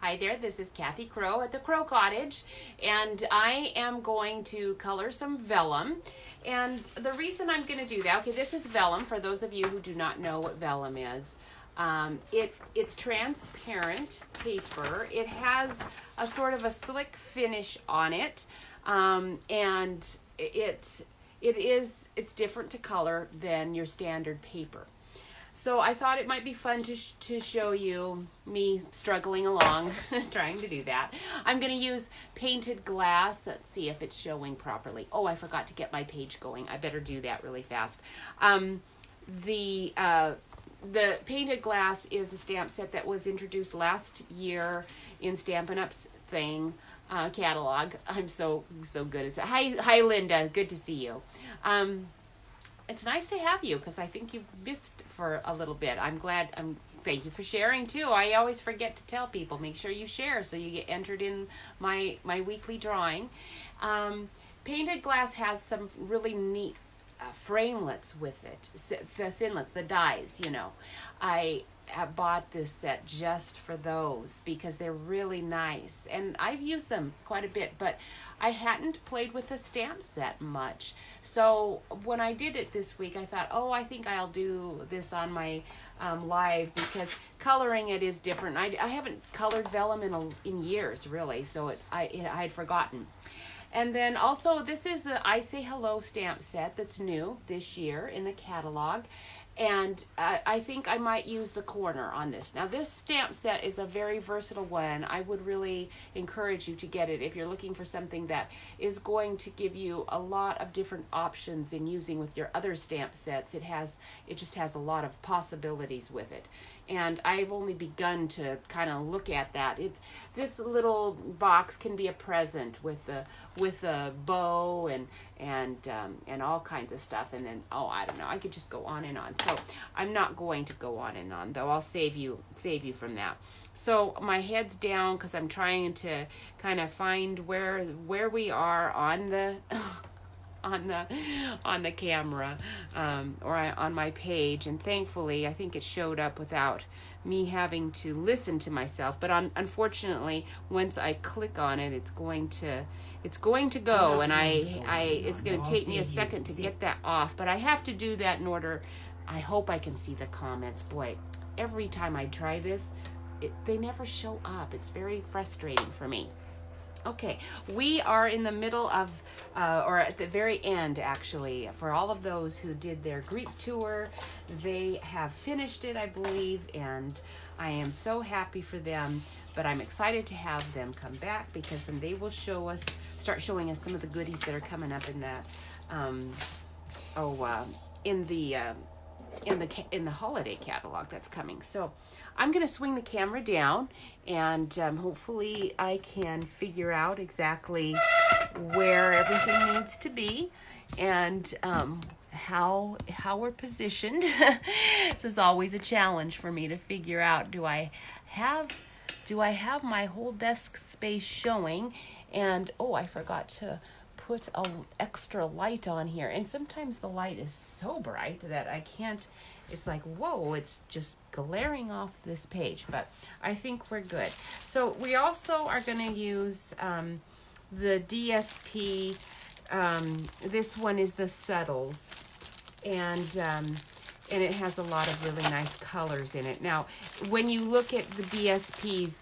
Hi there, this is Kathy Crow at the Crow Cottage, and I am going to color some vellum. And the reason I'm going to do that, okay, this is vellum, for those of you who do not know what vellum is. It's transparent paper. It has a sort of a slick finish on it, and it's different to color than your standard paper. So I thought it might be fun to show you me struggling along, trying to do that. I'm going to use painted glass. Let's see if it's showing properly. Oh, I forgot to get my page going. I better do that really fast. The painted glass is a stamp set that was introduced last year in Stampin' Up's thing catalog. I'm so good at it. Hi, Linda. Good to see you. It's nice to have you because I think you've missed for a little bit. Thank you for sharing too. I always forget to tell people, make sure you share so you get entered in my weekly drawing. Painted glass has some really neat framelets with it, the thinlets, the dies, you know. I have bought this set just for those because they're really nice, and I've used them quite a bit, but I hadn't played with the stamp set much. So when I did it this week, I thought, oh, I think I'll do this on my live because coloring it is different. I haven't colored vellum in years, really, so I had forgotten. And then also, this is the I Say Hello stamp set that's new this year in the catalog. And I think I might use the corner on this. Now, this stamp set is a very versatile one. I would really encourage you to get it if you're looking for something that is going to give you a lot of different options in using with your other stamp sets. It just has a lot of possibilities with it. And I've only begun to kind of look at that. This little box can be a present with a bow and all kinds of stuff. And then, oh, I don't know, I could just go on and on. So I'm not going to go on and on, though. I'll save you from that. So my head's down because I'm trying to kind of find where we are on the on the camera or on my page, and thankfully I think it showed up without me having to listen to myself. But unfortunately, once I click on it, it's going to go, and it's going to take me a second to get that off. But I have to do that in order. I hope I can see the comments. Boy, every time I try this, they never show up. It's very frustrating for me. Okay, we are in the middle of, or at the very end, actually, for all of those who did their Greek tour. They have finished it, I believe, and I am so happy for them. But I'm excited to have them come back because then they will start showing us some of the goodies that are coming up in the holiday catalog that's coming. So I'm going to swing the camera down, and hopefully I can figure out exactly where everything needs to be and how we're positioned. This is always a challenge for me to figure out, do I have my whole desk space showing? And oh, I forgot to put an extra light on here, and sometimes the light is so bright that I can't. It's like, whoa, it's just glaring off this page, but I think we're good. So we also are going to use the DSP. This one is the Subtles, and it has a lot of really nice colors in it. Now, when you look at the DSPs,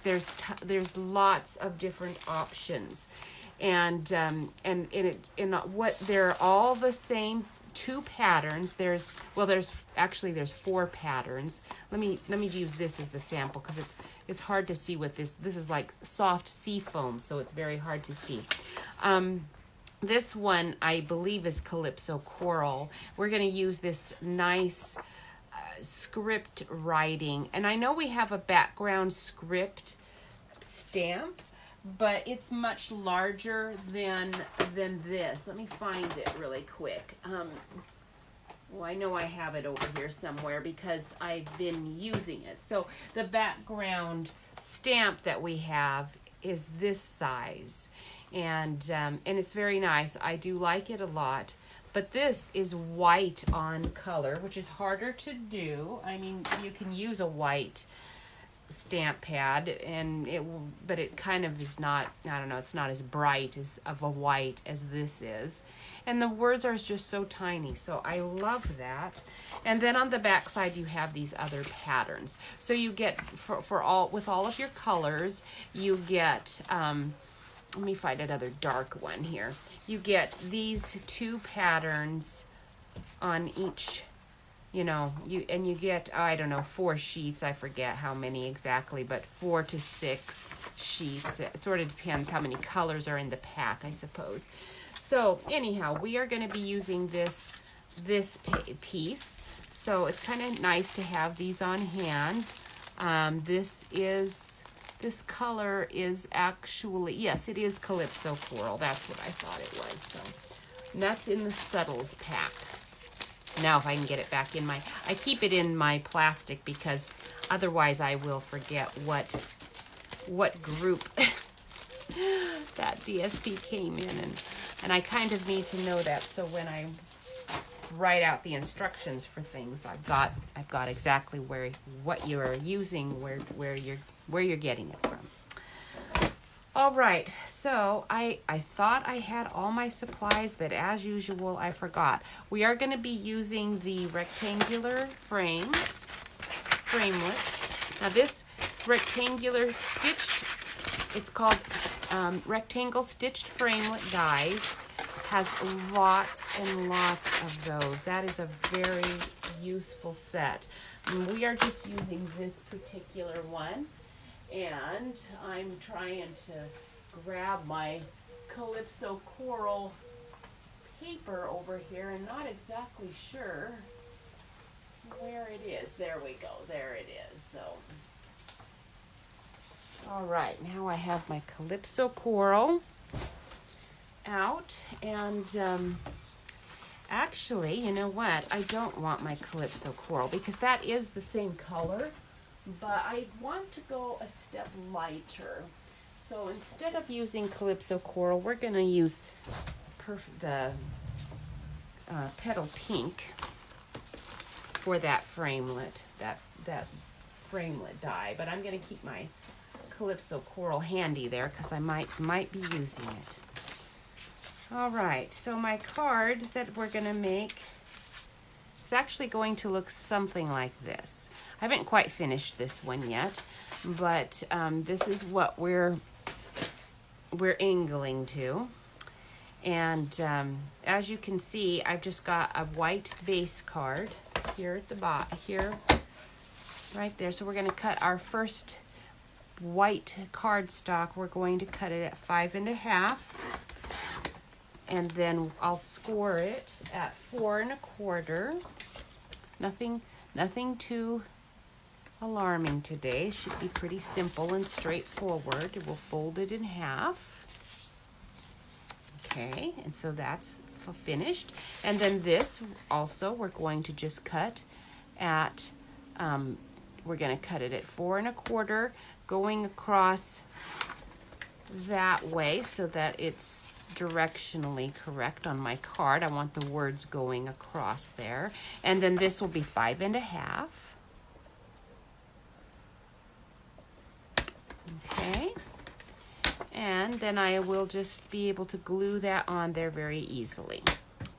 there's lots of different options. And they're all the same 2 patterns. There's 4 patterns. Let me use this as the sample because it's hard to see with this. This is like soft sea foam, so it's very hard to see. This one I believe is Calypso Coral. We're going to use this nice script writing, and I know we have a background script stamp, but it's much larger than this. Let me find it really quick. Well, I know I have it over here somewhere because I've been using it. So the background stamp that we have is this size, and it's very nice. I do like it a lot. But this is white on color, which is harder to do. I mean, you can use a white stamp pad, and but it kind of is not, I don't know, it's not as bright as of a white as this is, and the words are just so tiny, so I love that. And then on the back side you have these other patterns, so you get for all with all of your colors, you get let me find another dark one here. You get these 2 patterns on each, you get, I don't know, 4 sheets. I forget how many exactly, but 4 to 6 sheets. It sort of depends how many colors are in the pack, I suppose. So anyhow, we are going to be using this piece. So it's kind of nice to have these on hand. This color is actually, yes, it is Calypso Coral. That's what I thought it was. So and that's in the Subtles pack. Now if I can get it back in I keep it in my plastic because otherwise I will forget what group that DSP came in, and I kind of need to know that, so when I write out the instructions for things, I've got exactly what you are using, where you're getting it from. All right, so I thought I had all my supplies, but as usual, I forgot. We are going to be using the rectangular framelits. Now this rectangular stitched, it's called rectangle stitched framelit dies, has lots and lots of those. That is a very useful set. And we are just using this particular one. And I'm trying to grab my Calypso Coral paper over here and not exactly sure where it is. There we go. There it is. So, all right. Now I have my Calypso Coral out. And actually, you know what? I don't want my Calypso Coral because that is the same color. But I want to go a step lighter. So instead of using Calypso Coral, we're going to use the Petal Pink for that framelit, that framelit die. But I'm going to keep my Calypso Coral handy there because I might be using it. All right, so my card that we're going to make, it's actually going to look something like this. I haven't quite finished this one yet, but this is what we're angling to. And as you can see, I've just got a white base card here at the bottom, here, right there. So we're going to cut our first white cardstock. We're going to cut it at 5 1/2. And then I'll score it at 4 1/4. Nothing too alarming today. Should be pretty simple and straightforward. We'll fold it in half. Okay, and so that's finished. And then this also we're going to just cut at, we're going to cut it at 4 1/4, going across that way so that it's directionally correct on my card. I want the words going across there. And then this will be 5 1/2. Okay. And then I will just be able to glue that on there very easily.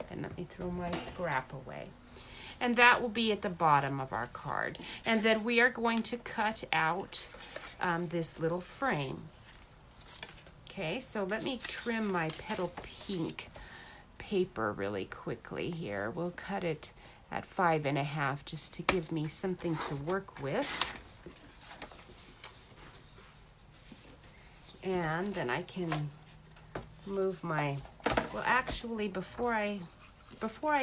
And let me throw my scrap away. And that will be at the bottom of our card. And then we are going to cut out this little frame. Okay, so let me trim my Petal Pink paper really quickly here. We'll cut it at 5 1/2 just to give me something to work with. And then I can move my, well actually before I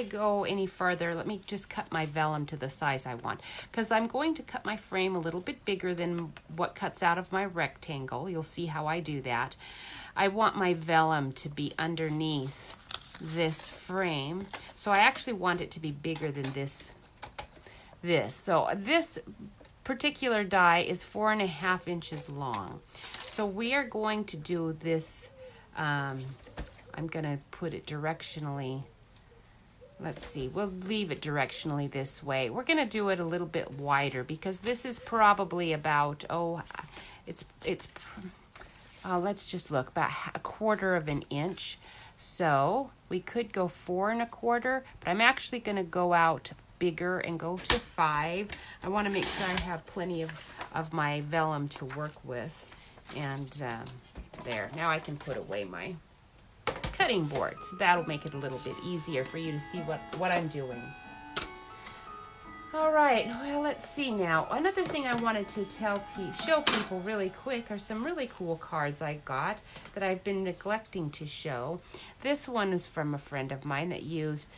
go any further, let me just cut my vellum to the size I want, because I'm going to cut my frame a little bit bigger than what cuts out of my rectangle. You'll see how I do that. I want my vellum to be underneath this frame, so I actually want it to be bigger than this. So this particular die is 4 1/2 inches long. So we are going to do this, I'm going to put it directionally let's see, we'll leave it directionally this way. We're going to do it a little bit wider because this is probably about, let's just look, about 1/4 of an inch. So we could go 4 1/4, but I'm actually going to go out bigger and go to 5. I want to make sure I have plenty of my vellum to work with. And there, now I can put away my cutting board. So that'll make it a little bit easier for you to see what I'm doing. All right, well, let's see now. Another thing I wanted to show people really quick are some really cool cards I got that I've been neglecting to show. This one is from a friend of mine that used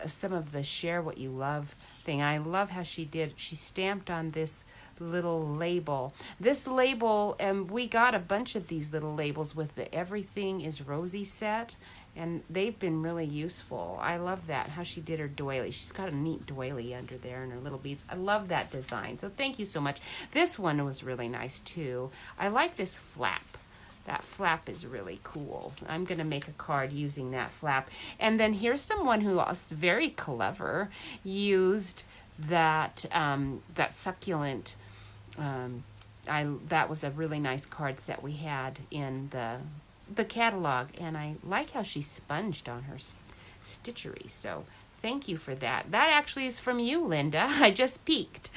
some of the Share What You Love thing. I love how she stamped on this little label. This label, we got a bunch of these little labels with the Everything is Rosy set, and they've been really useful. I love that, how she did her doily. She's got a neat doily under there and her little beads. I love that design, so thank you so much. This one was really nice too. I like this flap. That flap is really cool. I'm going to make a card using that flap. And then here's someone who was very clever, used that succulent. That was a really nice card set we had in the catalog, and I like how she sponged on her stitchery. So thank you for that. That actually is from you, Linda. I just peeked.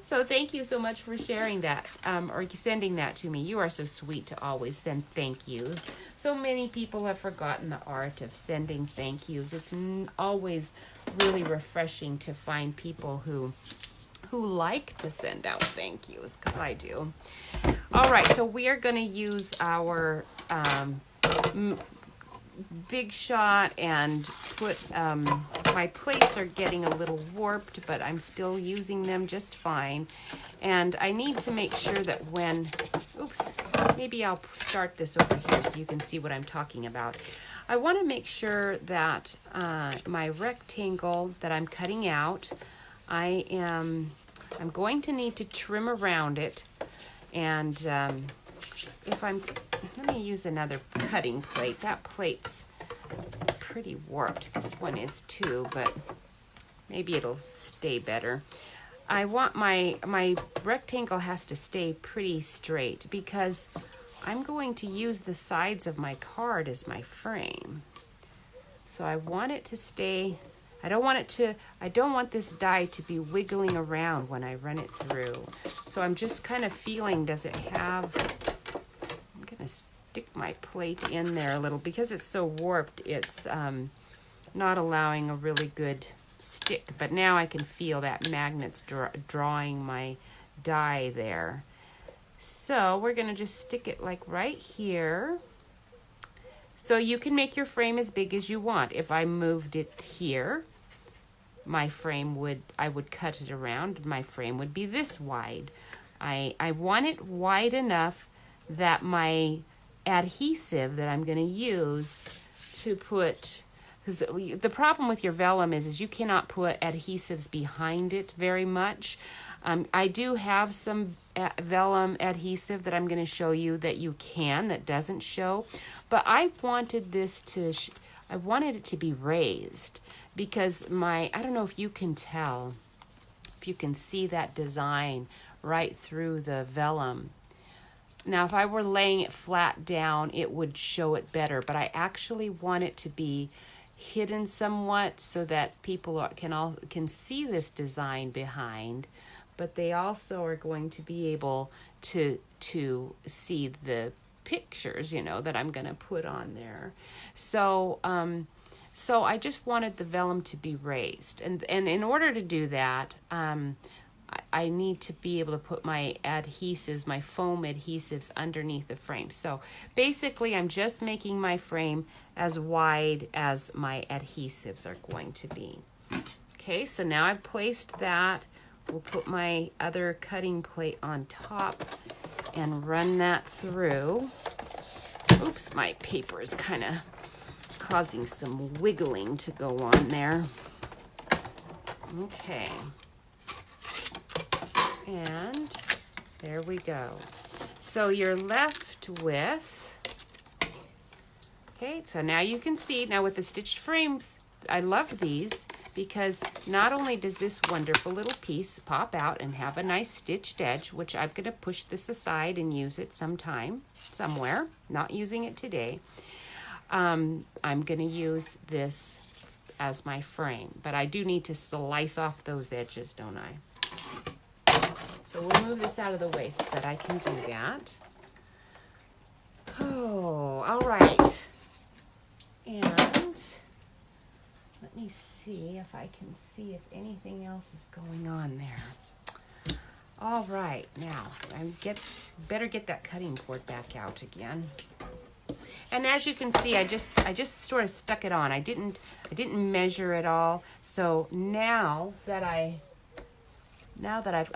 So thank you so much for sharing that or sending that to me. You are so sweet to always send thank yous. So many people have forgotten the art of sending thank yous. It's always really refreshing to find people who like to send out thank yous, because I do. All right, so we are going to use our Big Shot and put, my plates are getting a little warped, but I'm still using them just fine. And I need to make sure that maybe I'll start this over here so you can see what I'm talking about. I want to make sure that my rectangle that I'm cutting out, I'm going to need to trim around it, and let me use another cutting plate. That plate's pretty warped. This one is too, but maybe it'll stay better. I want my rectangle has to stay pretty straight because I'm going to use the sides of my card as my frame. So I want it to stay. I don't want this die to be wiggling around when I run it through. So I'm just kind of feeling, I'm going to stick my plate in there a little because it's so warped. It's not allowing a really good stick, but now I can feel that magnet's drawing my die there. So we're going to just stick it like right here. So you can make your frame as big as you want. If I moved it here, I would cut it around. My frame would be this wide. I want it wide enough that my adhesive that I'm going to use to put, because the problem with your vellum is you cannot put adhesives behind it very much. I do have some vellum adhesive that I'm going to show you that doesn't show, but I wanted this I wanted it to be raised because I don't know if you can tell, if you can see that design right through the vellum. Now, if I were laying it flat down, it would show it better, but I actually want it to be hidden somewhat so that people can see this design behind, but they also are going to be able to see the pictures, that I'm going to put on there. So I just wanted the vellum to be raised, and in order to do that, I need to be able to put my adhesives, my foam adhesives, underneath the frame. So basically, I'm just making my frame as wide as my adhesives are going to be. Okay, so now I've placed that. We'll put my other cutting plate on top and run that through. Oops, my paper is kind of causing some wiggling to go on there. Okay. And there we go. So you're left with, okay, so now you can see, now with the stitched frames, I love these because not only does this wonderful little piece pop out and have a nice stitched edge, which I'm going to push this aside and use it sometime, somewhere, not using it today. I'm going to use this as my frame, but I do need to slice off those edges, don't I? So we'll move this out of the way so that I can do that. Oh, all right. And let me see if I can see if anything else is going on there. All right, now I better get that cutting board back out again. And as you can see, I just sort of stuck it on. I didn't measure it all. So now that I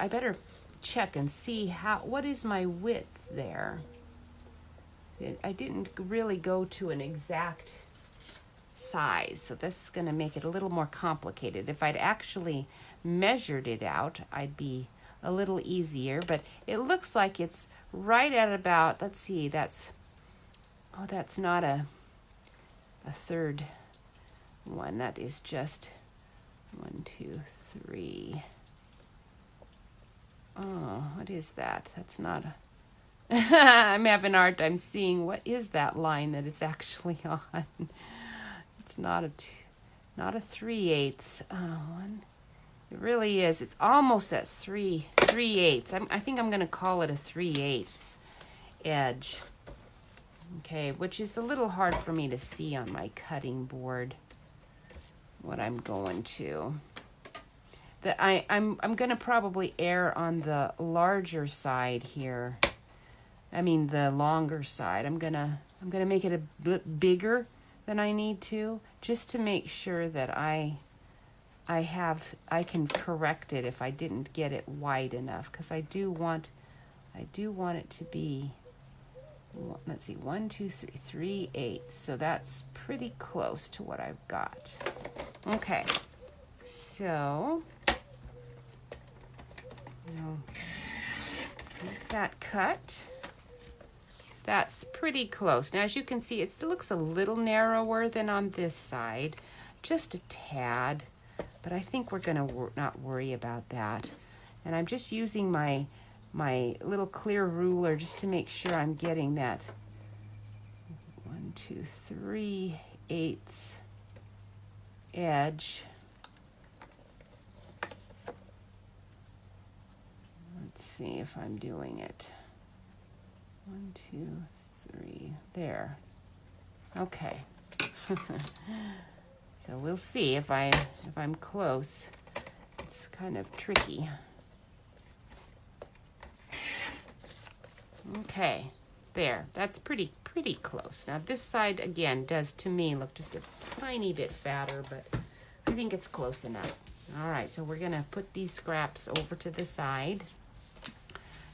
better check and see what is my width there. I didn't really go to an exact size, so this is going to make it a little more complicated. If I'd actually measured it out, I'd be a little easier, but it looks like it's right at about, let's see, that's not a third one. That is just 1, 2, 3. Oh, what is that? That's not a I'm having a hard time seeing what is that line that it's actually on. It's not a 3/8. One. It really is. It's almost at 3/8. I think I'm going to call it a 3/8 edge. Okay, which is a little hard for me to see on my cutting board what I'm going to. I'm going to probably err on the larger side here. I mean the longer side. I'm gonna make it a bit bigger than I need to, just to make sure that I can correct it if I didn't get it wide enough, because I do want it to be, let's see, 1, 2, 3, 3/8. So that's pretty close to what I've got. Okay, so get that cut. That's pretty close. Now, as you can see, it still looks a little narrower than on this side, just a tad, but I think we're going to not worry about that. And I'm just using my little clear ruler just to make sure I'm getting that 1, 2, 3/8 edge. Let's see if I'm doing it. 1, 2, 3, there. Okay. So we'll see if I'm close. It's kind of tricky. Okay, there. That's pretty close. Now this side again does to me look just a tiny bit fatter, but I think it's close enough. All right, so we're gonna put these scraps over to the side.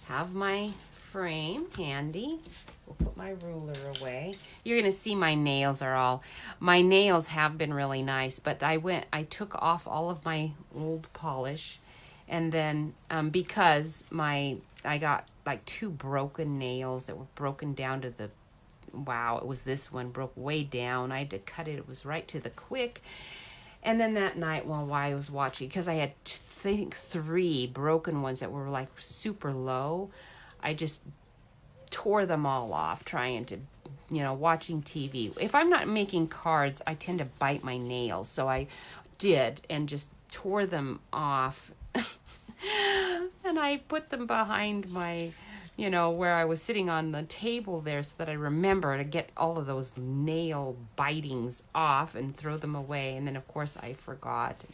Have my frame handy. We'll put my ruler away. You're gonna see my nails have been really nice, but I took off all of my old polish, and then because I got like 2 broken nails that were broken down to the, wow, it was this one broke way down. I had to cut it. It was right to the quick. And then that night while I was watching, because I had I think 3 broken ones that were like super low, I just tore them all off trying to, watching TV. If I'm not making cards, I tend to bite my nails. So I did and just tore them off. And I put them behind my, where I was sitting on the table there so that I remember to get all of those nail bitings off and throw them away. And then, of course, I forgot.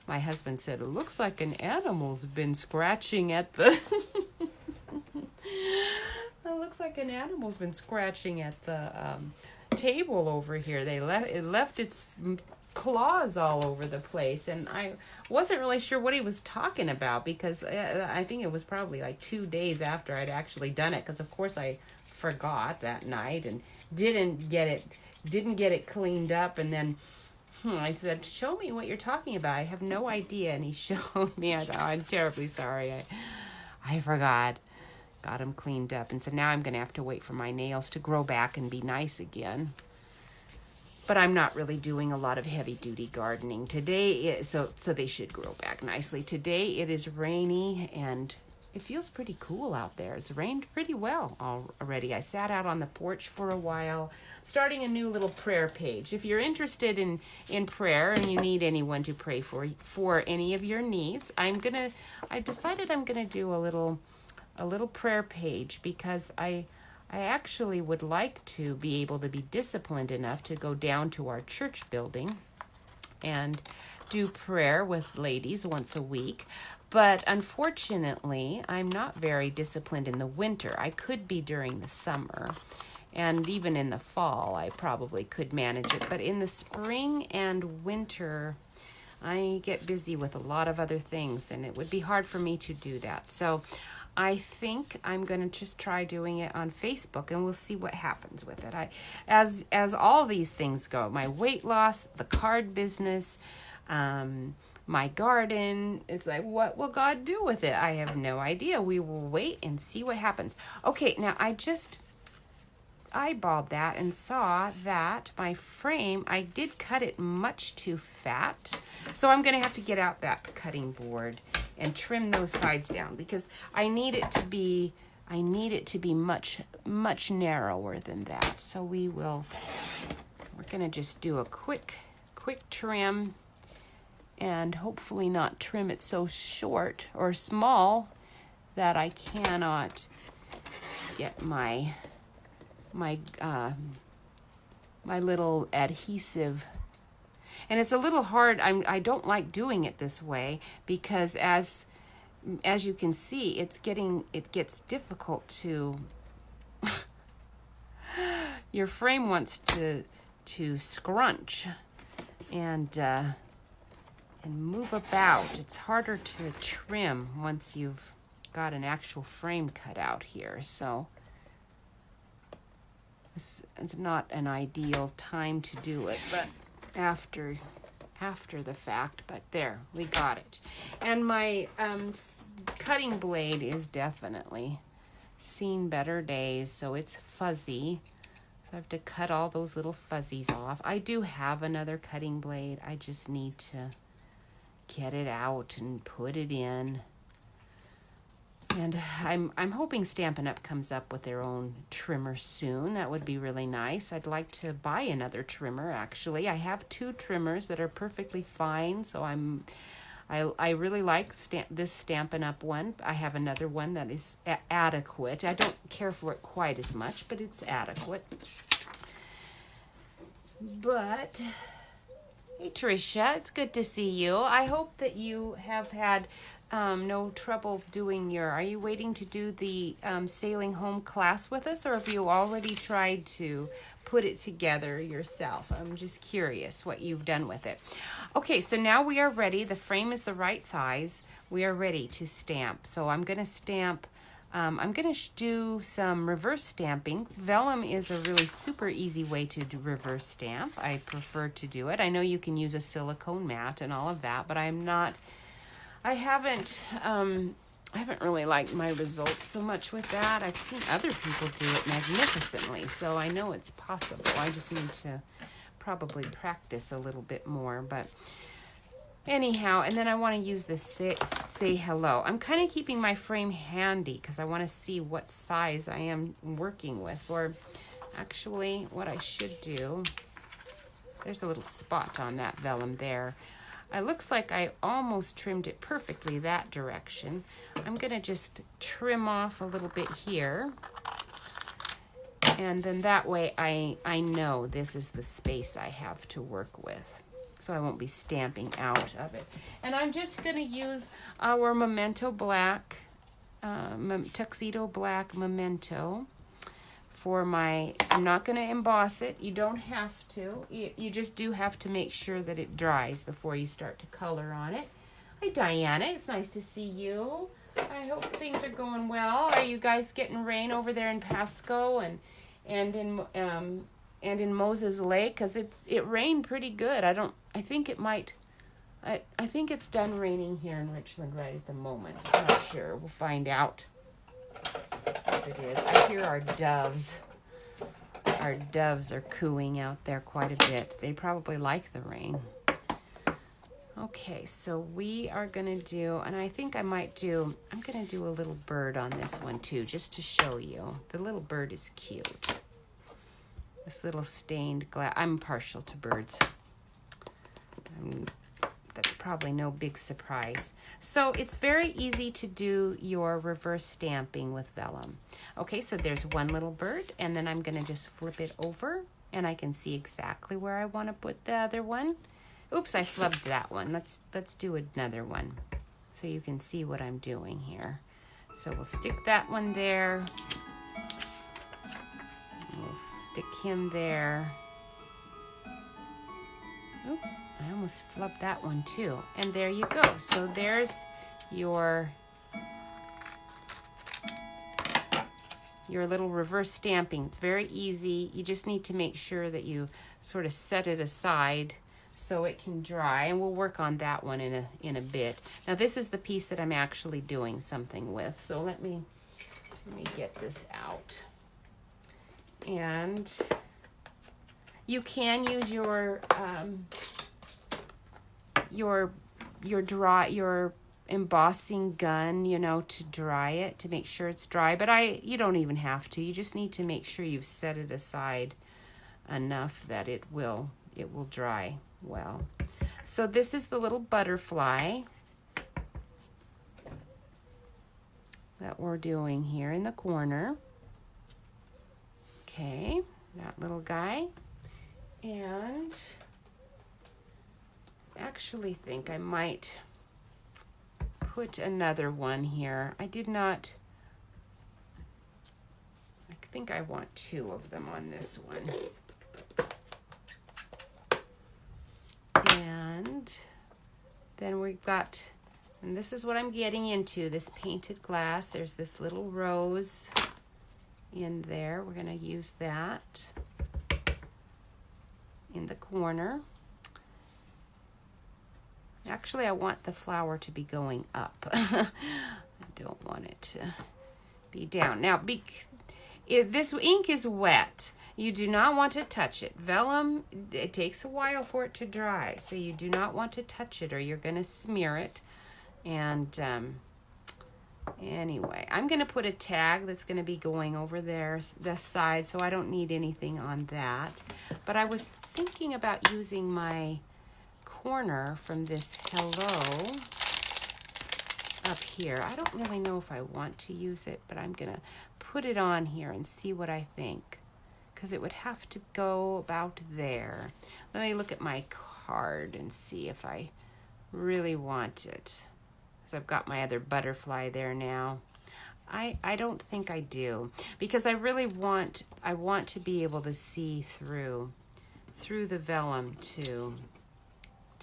My husband said, it looks like an animal's been scratching at the... It looks like an animal's been scratching at the table over here. It left its claws all over the place, and I wasn't really sure what he was talking about, because I think it was probably like 2 days after I'd actually done it, because of course I forgot that night and didn't get it cleaned up. And then I said, show me what you're talking about. I have no idea. And he showed me. I thought, I'm terribly sorry. I forgot. Got them cleaned up. And so now I'm going to have to wait for my nails to grow back and be nice again. but I'm not really doing a lot of heavy duty gardening today. So they should grow back nicely. Today it is rainy and it feels pretty cool out there. It's rained pretty well already. I sat out on the porch for a while, starting a new little prayer page. If you're interested in prayer and you need anyone to pray for any of your needs, I've decided I'm gonna do a little prayer page, because I actually would like to be able to be disciplined enough to go down to our church building and do prayer with ladies once a week. But unfortunately, I'm not very disciplined in the winter. I could be during the summer, and even in the fall, I probably could manage it. But in the spring and winter, I get busy with a lot of other things, and it would be hard for me to do that. So I think I'm going to just try doing it on Facebook, and we'll see what happens with it. As all these things go, my weight loss, the card business, my garden, it's like, what will God do with it? I have no idea. We will wait and see what happens. Okay, now I just eyeballed that and saw that my frame, I did cut it much too fat. So I'm going to have to get out that cutting board and trim those sides down, because I need it to be much narrower than that. So we're going to just do a quick trim, and hopefully not trim it so short or small that I cannot get my little adhesive. And it's a little hard. I don't like doing it this way, because as you can see, it gets difficult to your frame wants to scrunch and move about. It's harder to trim once you've got an actual frame cut out here. So it's not an ideal time to do it, but after the fact. But there, we got it. And my cutting blade is definitely seen better days, so it's fuzzy. So I have to cut all those little fuzzies off. I do have another cutting blade. I just need to get it out and put it in. And I'm hoping Stampin' Up! Comes up with their own trimmer soon. That would be really nice. I'd like to buy another trimmer, actually. I have 2 trimmers that are perfectly fine, so I really like this Stampin' Up! One. I have another one that is adequate. I don't care for it quite as much, but it's adequate. But hey, Tricia, it's good to see you. I hope that you have had no trouble doing are you waiting to do the sailing home class with us, or have you already tried to put it together yourself? I'm just curious what you've done with it. Okay, so now we are ready. The frame is the right size. We are ready to stamp. So I'm going to stamp. I'm going to do some reverse stamping. Vellum is a really super easy way to do reverse stamp. I prefer to do it. I know you can use a silicone mat and all of that, but I haven't really liked my results so much with that. I've seen other people do it magnificently, so I know it's possible. I just need to probably practice a little bit more, but anyhow, and then I want to use this say hello. I'm kind of keeping my frame handy because I want to see what size I am working with, or actually what I should do. There's a little spot on that vellum there. It looks like I almost trimmed it perfectly that direction. I'm going to just trim off a little bit here. And then that way I know this is the space I have to work with. So I won't be stamping out of it. And I'm just going to use our Memento Black, Tuxedo Black Memento for I'm not going to emboss it. You don't have to. You just do have to make sure that it dries before you start to color on it. Hi, Diana. It's nice to see you. I hope things are going well. Are you guys getting rain over there in Pasco and in Moses Lake? Because it rained pretty good. I think it might. I think it's done raining here in Richland right at the moment. I'm not sure. We'll find out. It is. I hear our doves Our doves are cooing out there quite a bit. They probably like the rain. Okay, so we are gonna do, and I think I'm gonna do a little bird on this one too, just to show you. The little bird is cute. This little stained glass. I'm partial to birds. That's probably no big surprise. So it's very easy to do your reverse stamping with vellum. Okay, so there's one little bird, and then I'm gonna just flip it over, and I can see exactly where I wanna put the other one. Oops, I flubbed that one. Let's do another one so you can see what I'm doing here. So we'll stick that one there. We'll stick him there. Oop, I almost flubbed that one too. And there you go. So there's your little reverse stamping. It's very easy. You just need to make sure that you sort of set it aside so it can dry, and we'll work on that one in a bit. Now this is the piece that I'm actually doing something with. So let me get this out. And you can use your embossing gun, you know, to dry it, to make sure it's dry. But you don't even have to. You just need to make sure you've set it aside enough that it will dry well. So this is the little butterfly that we're doing here in the corner. Okay, that little guy. And I actually think I might put another one here. I think I want two of them on this one. And then we've got, and this is what I'm getting into, this painted glass. There's this little rose in there. We're going to use that in the corner. Actually, I want the flower to be going up. I don't want it to be down. Now, if this ink is wet, you do not want to touch it. Vellum, it takes a while for it to dry, so you do not want to touch it or you're going to smear it. And anyway, I'm going to put a tag that's going to be going over there, this side, so I don't need anything on that. But I was thinking about using my corner from this hello up here. I don't really know if I want to use it, but I'm going to put it on here and see what I think, because it would have to go about there. Let me look at my card and see if I really want it, because I've got my other butterfly there now. I don't think I do, because I really want to be able to see through the vellum to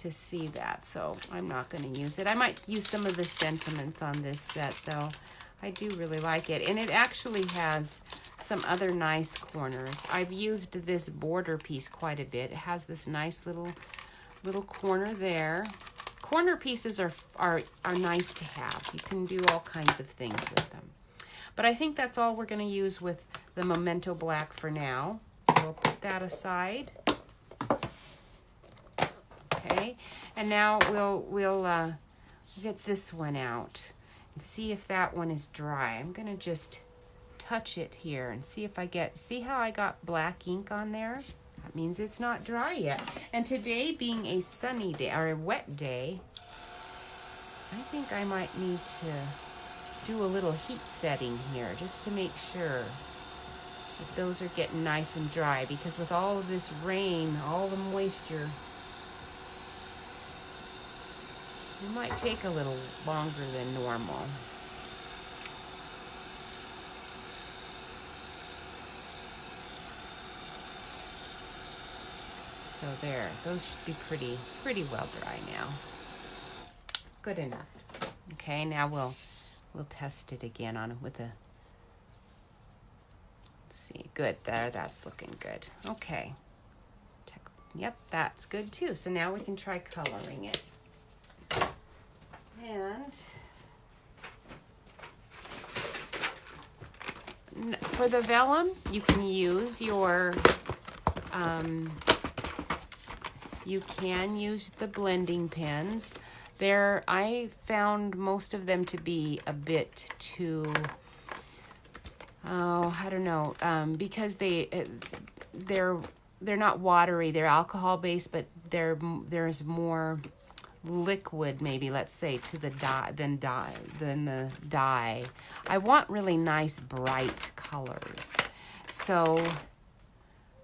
see that, so I'm not going to use it. I might use some of the sentiments on this set, though. I do really like it, and it actually has some other nice corners. I've used this border piece quite a bit. It has this nice little corner there. Corner pieces are nice to have. You can do all kinds of things with them. But I think that's all we're going to use with the Memento Black for now. We'll put that aside. Okay, and now we'll get this one out and see if that one is dry. I'm gonna just touch it here and see if see how I got black ink on there? That means it's not dry yet. And today being a sunny day, or a wet day, I think I might need to do a little heat setting here just to make sure that those are getting nice and dry, because with all of this rain, all the moisture, it might take a little longer than normal. So there, those should be pretty well dry now. Good enough. Okay, now we'll test it again with a, let's see, good, that's looking good. Okay, yep, that's good too. So now we can try coloring it. And for the vellum, you can use your, you can use the blending pens. I found most of them to be a bit too, oh, I don't know, because they're not watery. They're alcohol based, but there's more liquid, maybe, let's say, to the than the dye. I want really nice bright colors. So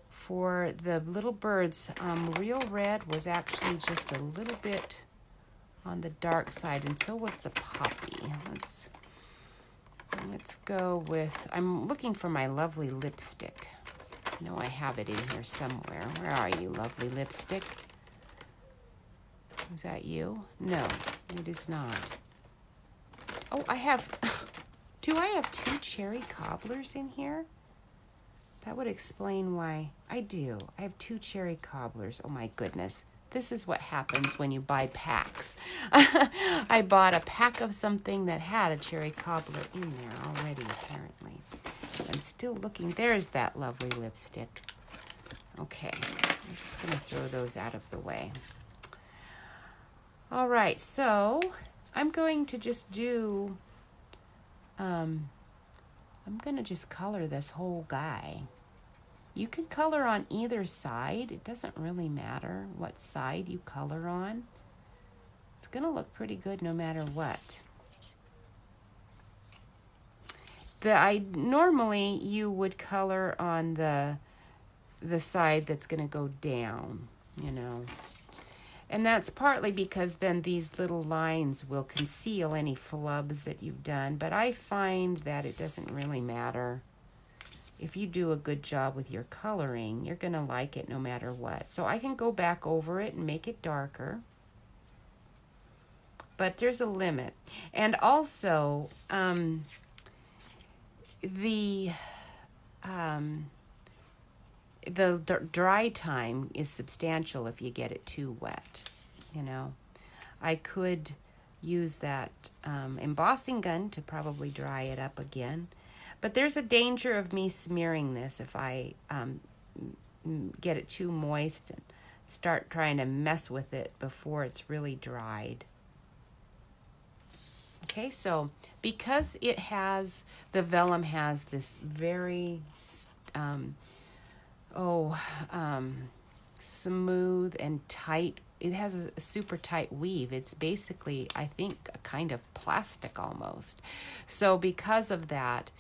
for the little birds, Real Red was actually just a little bit on the dark side, and so was the poppy. Let's go with, I'm looking for my lovely lipstick. I know I have it in here somewhere. Where are you, lovely lipstick? Is that you? No, it is not. Oh, I have, do I have 2 cherry cobblers in here? That would explain why. I do. I have 2 cherry cobblers. Oh my goodness. This is what happens when you buy packs. I bought a pack of something that had a cherry cobbler in there already, apparently. I'm still looking. There's that lovely lipstick. Okay, I'm just going to throw those out of the way. All right, so I'm going to just do, I'm going to just color this whole guy. You can color on either side. It doesn't really matter what side you color on. It's going to look pretty good no matter what. Normally you would color on the side that's going to go down, you know. And that's partly because then these little lines will conceal any flubs that you've done. But I find that it doesn't really matter. If you do a good job with your coloring, you're going to like it no matter what. So I can go back over it and make it darker. But there's a limit. And also, the dry time is substantial if you get it too wet, you know. I could use that embossing gun to probably dry it up again. But there's a danger of me smearing this if I get it too moist and start trying to mess with it before it's really dried. Okay, so because it has, the vellum has this very smooth and tight, it has a super tight weave. It's basically, I think, a kind of plastic almost. So because of that,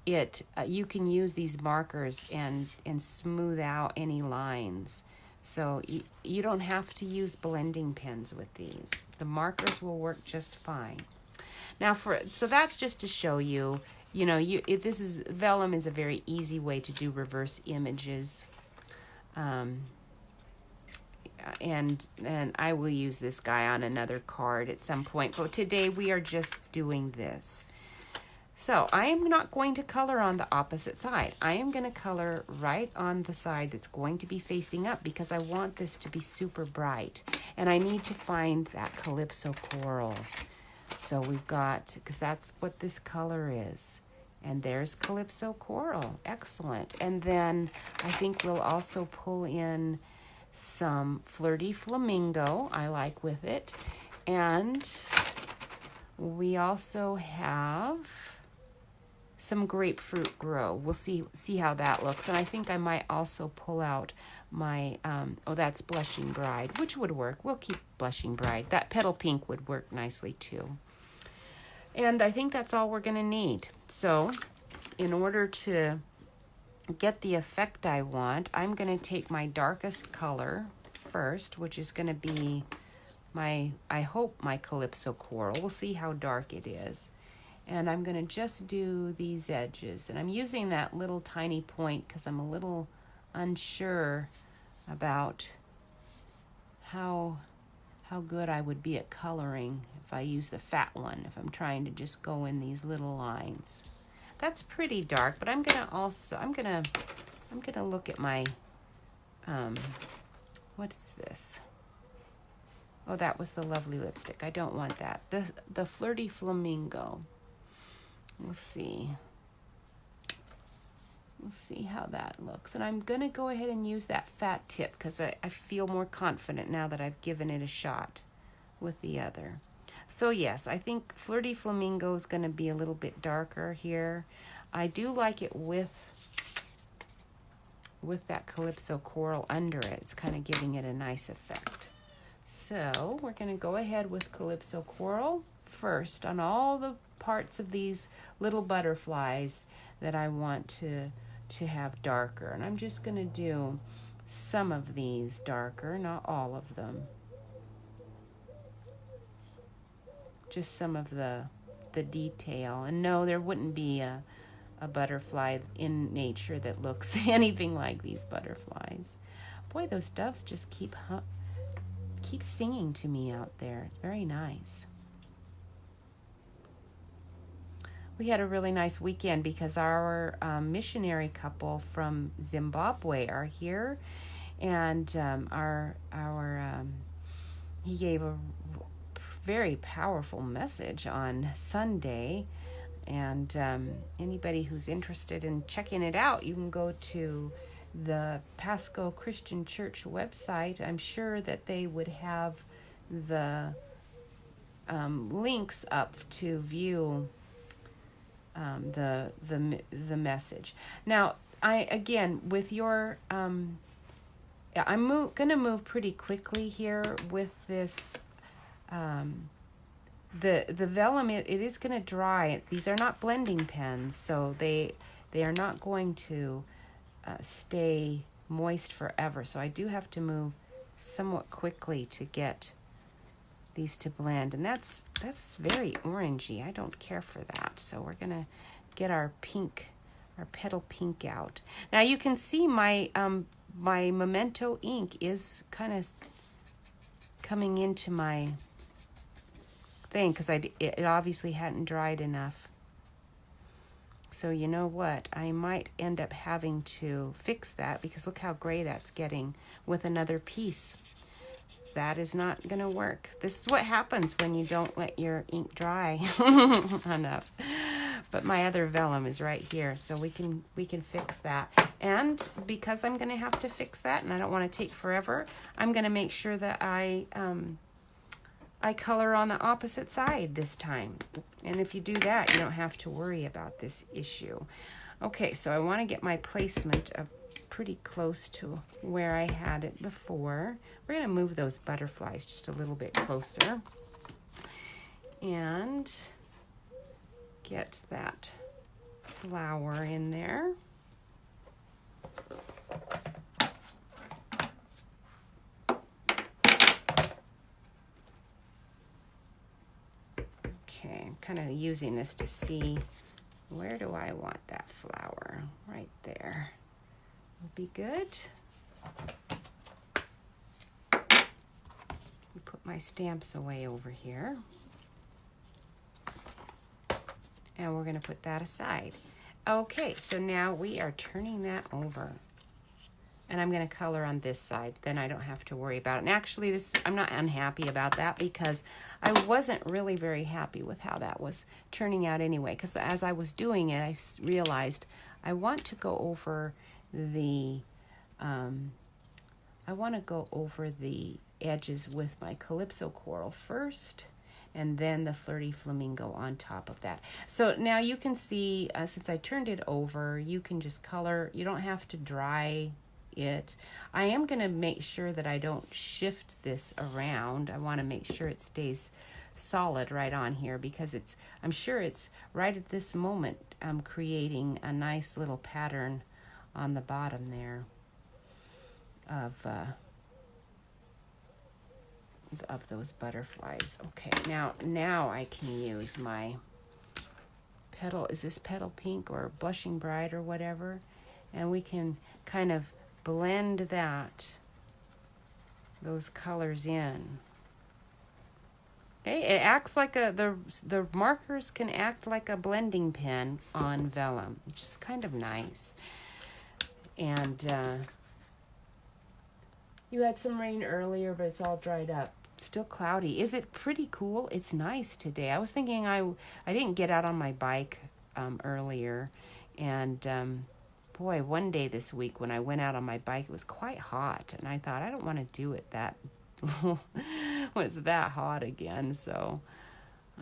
you can use these markers and smooth out any lines. So you don't have to use blending pens with these. The markers will work just fine. Now so that's just to show you, you know, vellum is a very easy way to do reverse images. And I will use this guy on another card at some point, but today we are just doing this. So I am not going to color on the opposite side. I am going to color right on the side that's going to be facing up because I want this to be super bright. And I need to find that Calypso Coral. So we've got, because that's what this color is. And there's Calypso Coral. Excellent. And then I think we'll also pull in some Flirty Flamingo. I like with it. And we also have some Grapefruit Grow. We'll see how that looks. And I think I might also pull out my, that's Blushing Bride, which would work. We'll keep Blushing Bride. That Petal Pink would work nicely too. And I think that's all we're going to need. So in order to get the effect I want, I'm going to take my darkest color first, which is going to be I hope my Calypso Coral. We'll see how dark it is. And I'm going to just do these edges. And I'm using that little tiny point because I'm a little unsure about how good I would be at coloring if I use the fat one, if I'm trying to just go in these little lines. That's pretty dark, but I'm going to look at my, what's this? Oh, that was the lovely lipstick. I don't want that. The Flirty Flamingo. We'll see. We'll see how that looks. And I'm going to go ahead and use that fat tip because I feel more confident now that I've given it a shot with the other. So yes, I think Flirty Flamingo is going to be a little bit darker here. I do like it with that Calypso Coral under it. It's kind of giving it a nice effect. So we're going to go ahead with Calypso Coral first on all the parts of these little butterflies that I want to have darker. And I'm just going to do some of these darker, not all of them. Just some of the detail. And no, there wouldn't be a butterfly in nature that looks anything like these butterflies. Boy, those doves just keep singing to me out there. It's very nice. We had a really nice weekend because our missionary couple from Zimbabwe are here, and he gave a very powerful message on Sunday. And anybody who's interested in checking it out, you can go to the Pasco Christian Church website. I'm sure that they would have the links up to view the message. Now, with your I'm gonna move pretty quickly here with this. The vellum, it is going to dry. These are not blending pens, so they are not going to stay moist forever. So I do have to move somewhat quickly to get these to blend. And that's very orangey. I don't care for that. So we're going to get our petal pink out. Now you can see my Memento ink is kind of coming into my thing because it obviously hadn't dried enough. So you know what? I might end up having to fix that because look how gray that's getting with another piece. That is not going to work. This is what happens when you don't let your ink dry enough. But my other vellum is right here, so we can fix that. And because I'm going to have to fix that, and I don't want to take forever, I'm going to make sure that I color on the opposite side this time. And if you do that, you don't have to worry about this issue. Okay, so I want to get my placement up pretty close to where I had it before. We're going to move those butterflies just a little bit closer and get that flower in there. Okay, I'm kind of using this to see where do I want that flower. Right there would be good. Put my stamps away over here. And we're going to put that aside. Okay, so now we are turning that over. And I'm going to color on this side. Then I don't have to worry about it. And actually, I'm not unhappy about that because I wasn't really very happy with how that was turning out anyway. Because as I was doing it, I realized I want to go over the edges with my Calypso Coral first, and then the Flirty Flamingo on top of that. So now you can see, since I turned it over, you can just color. You don't have to dry it. I am going to make sure that I don't shift this around. I want to make sure it stays solid right on here because I'm sure it's right at this moment I'm creating a nice little pattern on the bottom there of those butterflies. Okay, now I can use my petal. Is this petal pink or blushing bright or whatever? And we can kind of blend those colors in. Okay, it acts like the markers can act like a blending pen on vellum, which is kind of nice. And you had some rain earlier, but it's all dried up. Still cloudy. Is it pretty cool? It's nice today. I was thinking I didn't get out on my bike earlier, and boy, one day this week when I went out on my bike, it was quite hot. And I thought, I don't want to do it that when it's that hot again. So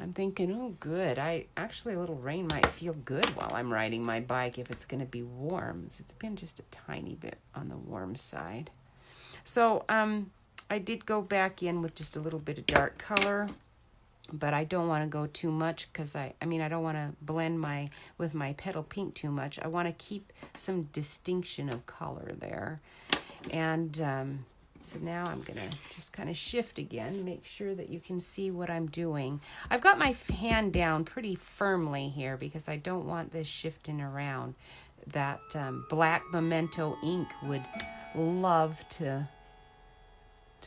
I'm thinking, oh, good. Actually, a little rain might feel good while I'm riding my bike if it's going to be warm. It's been just a tiny bit on the warm side. So I did go back in with just a little bit of dark color, but I don't want to go too much because I don't want to blend with my petal pink too much. I want to keep some distinction of color there. And so now I'm going to just kind of shift again, make sure that you can see what I'm doing. I've got my hand down pretty firmly here because I don't want this shifting around. That black Memento ink would love to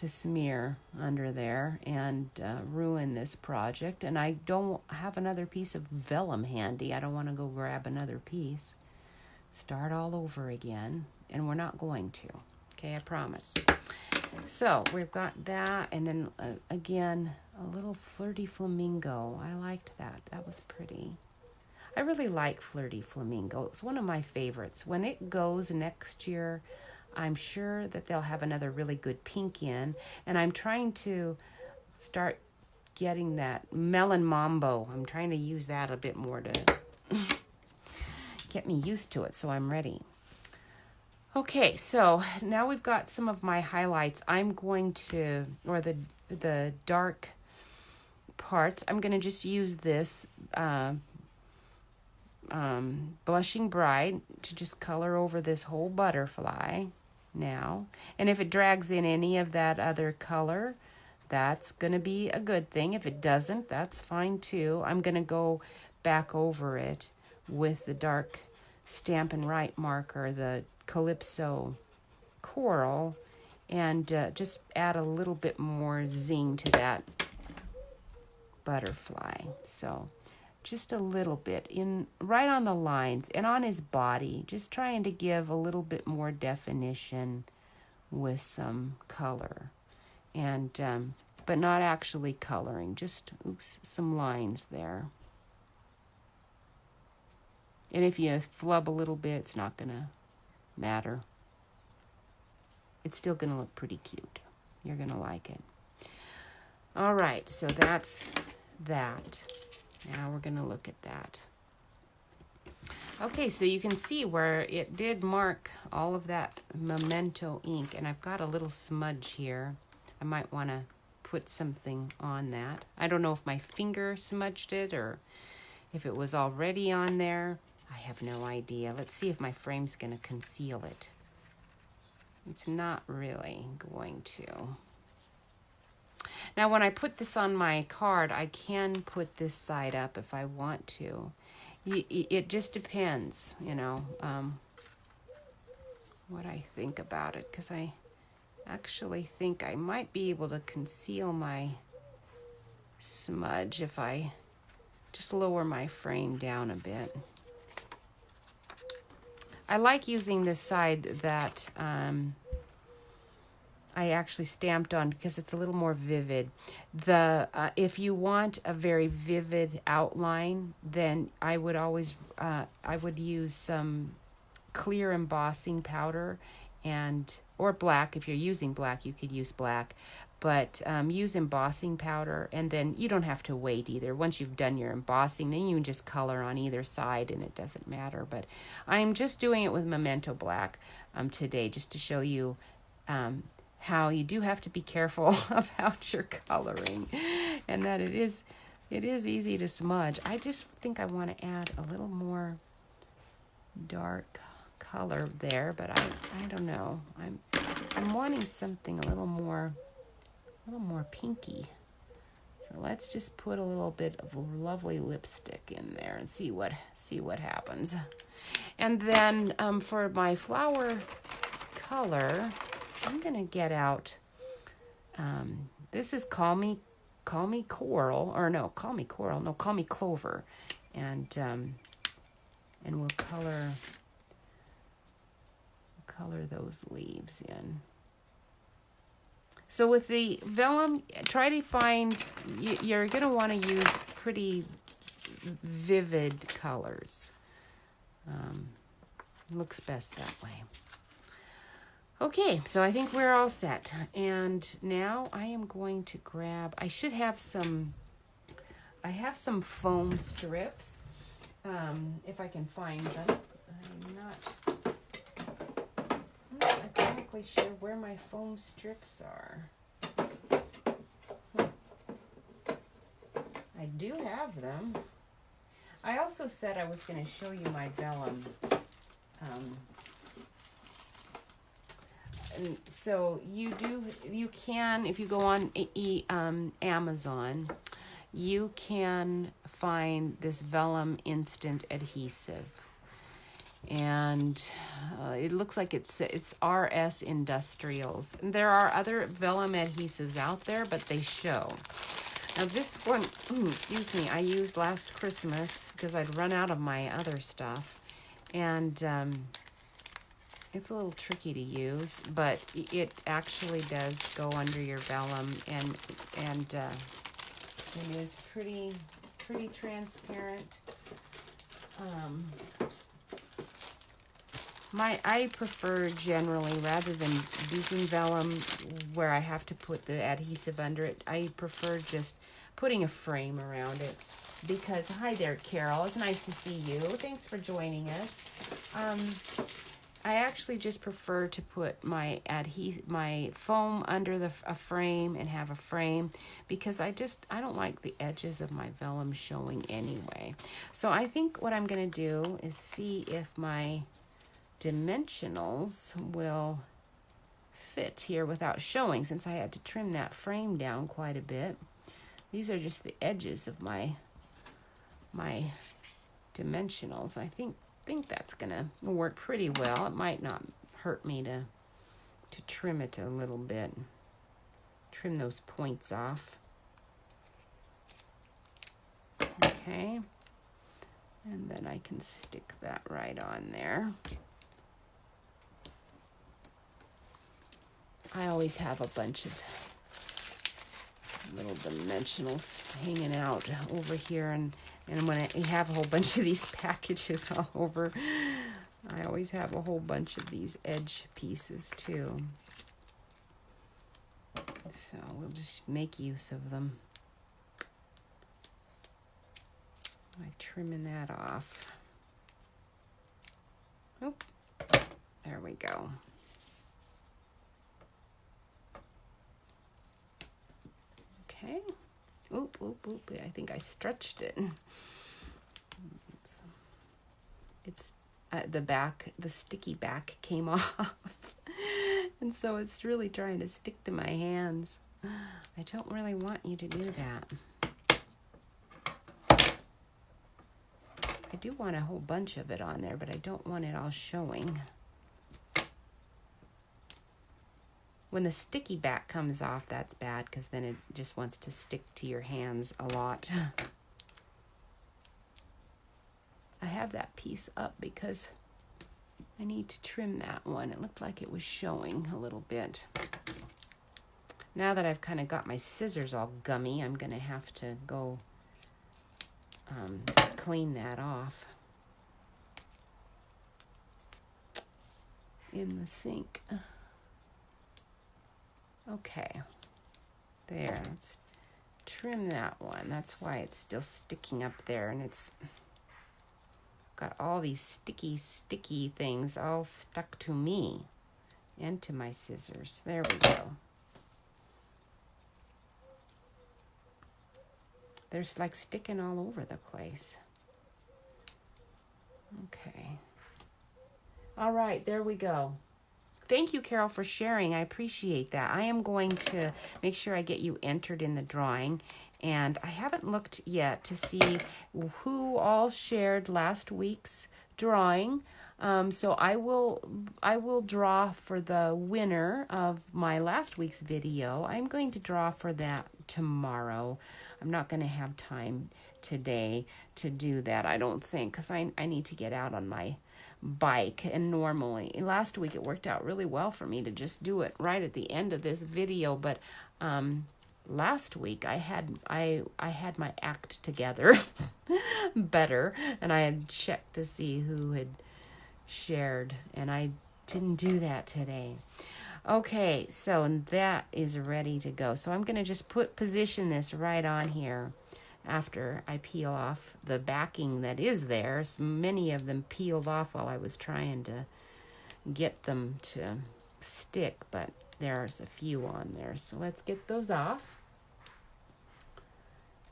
smear under there and ruin this project. And I don't have another piece of vellum handy. I don't want to go grab another piece. Start all over again. And we're not going to. Okay, I promise. So we've got that. And then again, a little Flirty Flamingo. I liked that. That was pretty. I really like Flirty Flamingo. It's one of my favorites. When it goes next year, I'm sure that they'll have another really good pink in. And I'm trying to start getting that Melon Mambo. I'm trying to use that a bit more to get me used to it so I'm ready. Okay, so now we've got some of my highlights. I'm going to, or the dark parts, I'm going to just use this Blushing Bride to just color over this whole butterfly now. And if it drags in any of that other color, that's going to be a good thing. If it doesn't, that's fine too. I'm going to go back over it with the dark Stampin' Write marker, the Calypso Coral, and just add a little bit more zing to that butterfly. So just a little bit in right on the lines and on his body, just trying to give a little bit more definition with some color, and but not actually coloring, just some lines there. And if you flub a little bit, it's not gonna matter. It's still gonna look pretty cute. You're gonna like it. All right, so that's that. Now we're going to look at that. Okay, so you can see where it did mark all of that Memento ink, and I've got a little smudge here. I might want to put something on that. I don't know if my finger smudged it or if it was already on there. I have no idea. Let's see if my frame's going to conceal it. It's not really going to. Now, when I put this on my card, I can put this side up if I want to. It just depends, what I think about it, because I actually think I might be able to conceal my smudge if I just lower my frame down a bit. I like using this side that I actually stamped on because it's a little more vivid. If you want a very vivid outline, then I would always use some clear embossing powder or black. If you're using black, you could use black, but use embossing powder, and then you don't have to wait either. Once you've done your embossing, then you can just color on either side and it doesn't matter. But I'm just doing it with Memento Black today, just to show you how you do have to be careful about your coloring, and that it is easy to smudge. I just think I want to add a little more dark color there, but I don't know. I'm wanting something a little more pinky. So let's just put a little bit of lovely lipstick in there and see what happens. And then for my flower color, I'm gonna get out. This is Call Me Coral, or no, Call Me Coral, no, Call Me Clover, and we'll color those leaves in. So with the vellum, try to find, you're gonna want to use pretty vivid colors. Looks best that way. Okay, so I think we're all set. And now I am going to grab, I have some foam strips, if I can find them. I'm not exactly sure where my foam strips are. I do have them. I also said I was going to show you my vellum. And so you can, if you go on Amazon, you can find this Vellum instant adhesive. And it looks like it's RS Industrials. There are other Vellum adhesives out there, but they show. Now this one, excuse me, I used last Christmas because I'd run out of my other stuff. And it's a little tricky to use, but it actually does go under your vellum, and it is pretty transparent. I prefer generally, rather than using vellum where I have to put the adhesive under it, I prefer just putting a frame around it. Because, hi there, Carol. It's nice to see you. Thanks for joining us. I actually just prefer to put my foam under a frame and have a frame, because I don't like the edges of my vellum showing anyway. So I think what I'm going to do is see if my dimensionals will fit here without showing, since I had to trim that frame down quite a bit. These are just the edges of my dimensionals. I think that's gonna work pretty well. It might not hurt me to trim it a little bit. Trim those points off. Okay. And then I can stick that right on there. I always have a bunch of little dimensionals hanging out over here, and when I have a whole bunch of these packages all over, I always have a whole bunch of these edge pieces too. So we'll just make use of them. I'm trimming that off. Oop, there we go. Okay. Oop, oop, oop. I think I stretched it. It's the sticky back came off. And so it's really trying to stick to my hands. I don't really want you to do that. I do want a whole bunch of it on there, but I don't want it all showing. When the sticky back comes off, that's bad, because then it just wants to stick to your hands a lot. I have that piece up because I need to trim that one. It looked like it was showing a little bit. Now that I've kind of got my scissors all gummy, I'm going to have to go clean that off in the sink. Okay, there, let's trim that one. That's why it's still sticking up there, and it's got all these sticky things all stuck to me and to my scissors. There we go. They're like sticking all over the place. Okay. All right, there we go. Thank you, Carol, for sharing. I appreciate that. I am going to make sure I get you entered in the drawing. And I haven't looked yet to see who all shared last week's drawing. So I will draw for the winner of my last week's video. I'm going to draw for that tomorrow. I'm not going to have time today to do that, I don't think, because I need to get out on my bike. And normally last week it worked out really well for me to just do it right at the end of this video, but last week I had my act together better, and I had checked to see who had shared, and I didn't do that today. Okay, so that is ready to go. So I'm going to just position this right on here after I peel off the backing that is there. So many of them peeled off while I was trying to get them to stick, but there's a few on there. So let's get those off.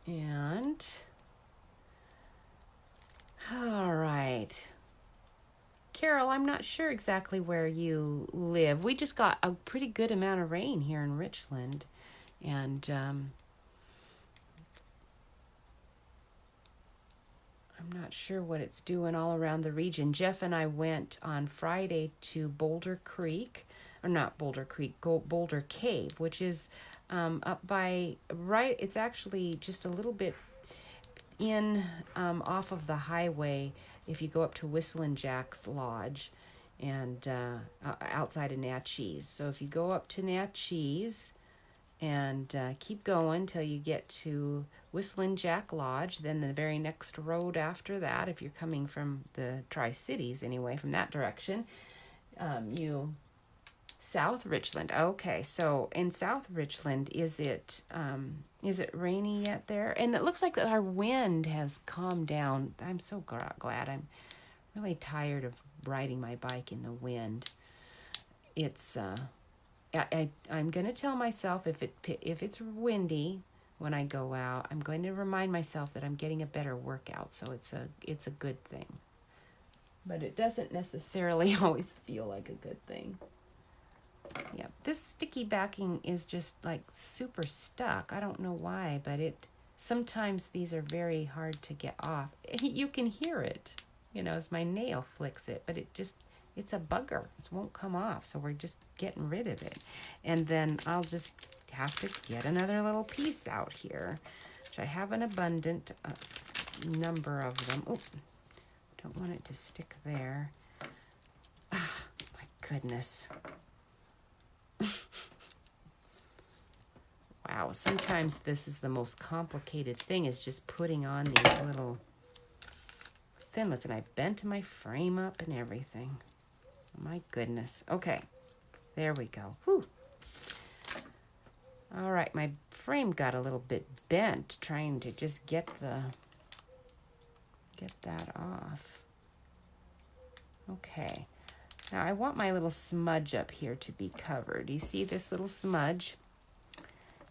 And all right. Carol, I'm not sure exactly where you live. We just got a pretty good amount of rain here in Richland. And I'm not sure what it's doing all around the region. Jeff and I went on Friday to Boulder Creek, or not Boulder Creek, Boulder Cave, which is up by, right, it's actually just a little bit in off of the highway if you go up to Whistling Jack's Lodge and outside of Natchez. So if you go up to Natchez and keep going till you get to Whistling Jack Lodge, then the very next road after that, if you're coming from the Tri-Cities anyway, from that direction, you South Richland. Okay, so in South Richland, is it rainy yet there? And it looks like our wind has calmed down. I'm so glad. I'm really tired of riding my bike in the wind. It's I'm going to tell myself if it's windy when I go out, I'm going to remind myself that I'm getting a better workout, so it's a good thing. But it doesn't necessarily always feel like a good thing. Yeah, this sticky backing is just like super stuck. I don't know why, but sometimes these are very hard to get off. You can hear it, as my nail flicks it, but it's a bugger. It won't come off, so we're just getting rid of it. And then I'll just have to get another little piece out here, which I have an abundant number of them. Oh, don't want it to stick there. Ah, my goodness. Wow, sometimes this is the most complicated thing, is just putting on these little thin. Listen, I bent my frame up and everything. My goodness. Okay, there we go. Whew. All right, my frame got a little bit bent trying to just get that off. Okay. Now I want my little smudge up here to be covered. You see this little smudge?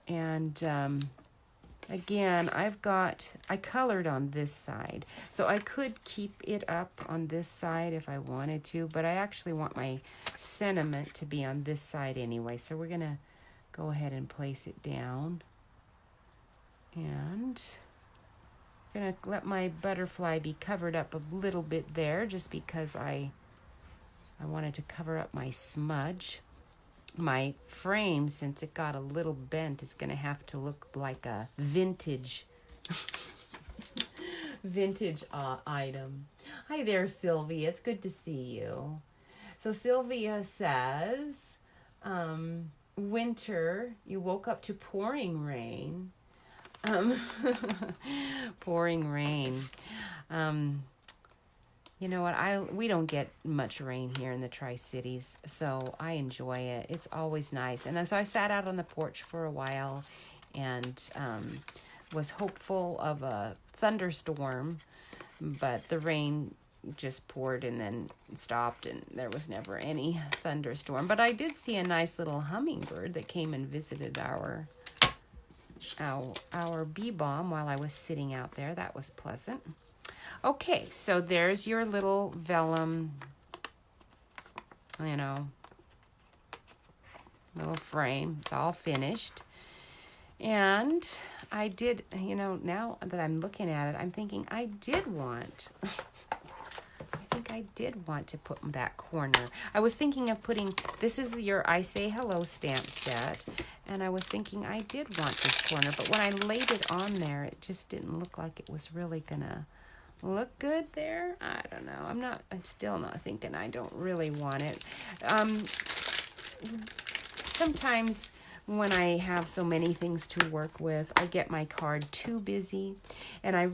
And again, I colored on this side. So I could keep it up on this side if I wanted to, but I actually want my sentiment to be on this side anyway. So we're going to go ahead and place it down. And I'm going to let my butterfly be covered up a little bit there, just because I wanted to cover up my smudge. My frame, since it got a little bent, is going to have to look like a vintage item. Hi there, Sylvia. It's good to see you. So Sylvia says, winter, you woke up to pouring rain. Pouring rain. You know what? We don't get much rain here in the Tri-Cities, so I enjoy it. It's always nice. And so I sat out on the porch for a while and was hopeful of a thunderstorm, but the rain just poured and then stopped, and there was never any thunderstorm. But I did see a nice little hummingbird that came and visited our bee balm while I was sitting out there. That was pleasant. Okay, so there's your little vellum, little frame. It's all finished. And I did, now that I'm looking at it, I'm thinking I did want to put that corner. I was thinking of putting, this is your I Say Hello stamp set, and I was thinking I did want this corner, but when I laid it on there, it just didn't look like it was really gonna look good there. I don't know. I'm still not thinking I don't really want it. Sometimes when I have so many things to work with, I get my card too busy, and I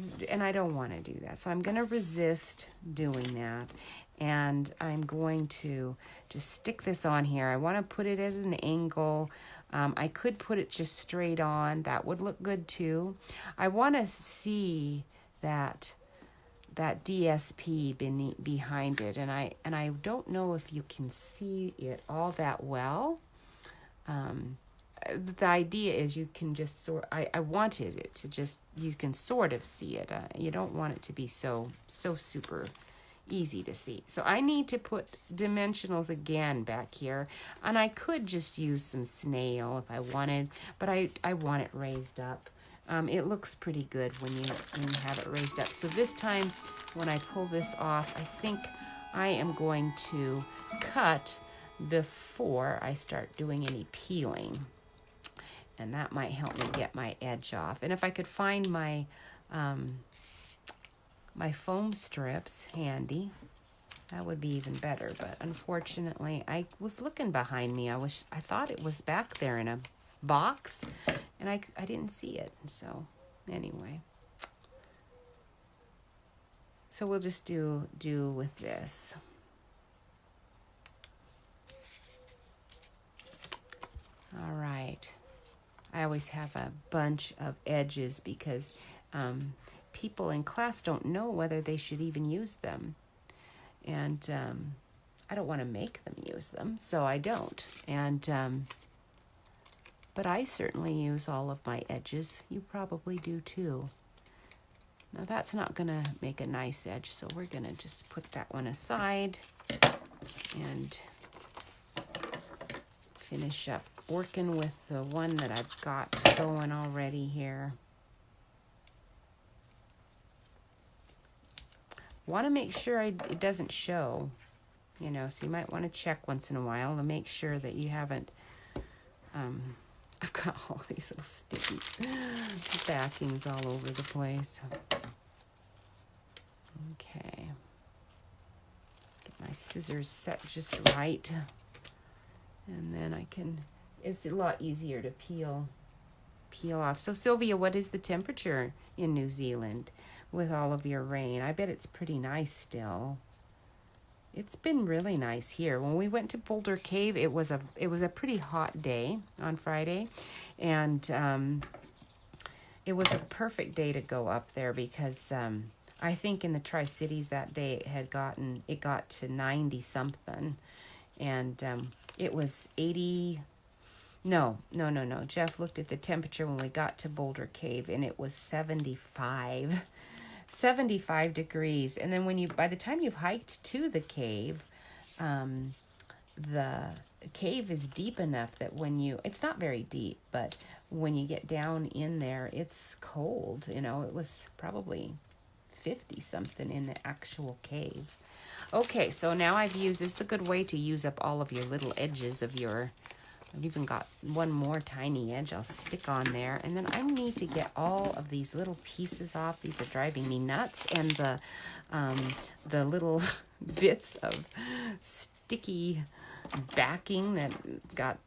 don't want to do that. So I'm going to resist doing that, and I'm going to just stick this on here. I want to put it at an angle. I could put it just straight on. That would look good too. I want to see that DSP behind it, and I don't know if you can see it all that well. The idea is you can just I wanted it to just, you can sort of see it. You don't want it to be so super easy to see. So I need to put dimensionals again back here, and I could just use some snail if I wanted, but I want it raised up. It looks pretty good when you have it raised up. So this time when I pull this off, I think I am going to cut before I start doing any peeling. And that might help me get my edge off. And if I could find my my foam strips handy, that would be even better. But unfortunately, I was looking behind me. I thought it was back there in a box, and I didn't see it. So anyway, so we'll just do with this. All right. I always have a bunch of edges because people in class don't know whether they should even use them. And I don't want to make them use them, so I don't. And but I certainly use all of my edges. You probably do too. Now that's not going to make a nice edge, so we're going to just put that one aside and finish up working with the one that I've got going already here. Want to make sure it doesn't show, you know, so you might want to check once in a while to make sure that you haven't, I've got all these little sticky backings all over the place. Okay. Get my scissors set just right. And then I can, it's a lot easier to peel off. So Sylvia, what is the temperature in New Zealand with all of your rain? I bet it's pretty nice still. It's been really nice here. When we went to Boulder Cave, it was a pretty hot day on Friday, and it was a perfect day to go up there because I think in the Tri-Cities that day it got to 90 something, and it was 80. No. Jeff looked at the temperature when we got to Boulder Cave, and it was 75 degrees. And then by the time you've hiked to the cave is deep enough that it's not very deep, but when you get down in there, it's cold. You know, it was probably 50 something in the actual cave. Okay, so now this is a good way to use up all of your little edges of I've even got one more tiny edge I'll stick on there. And then I need to get all of these little pieces off. These are driving me nuts. And the little bits of sticky backing that got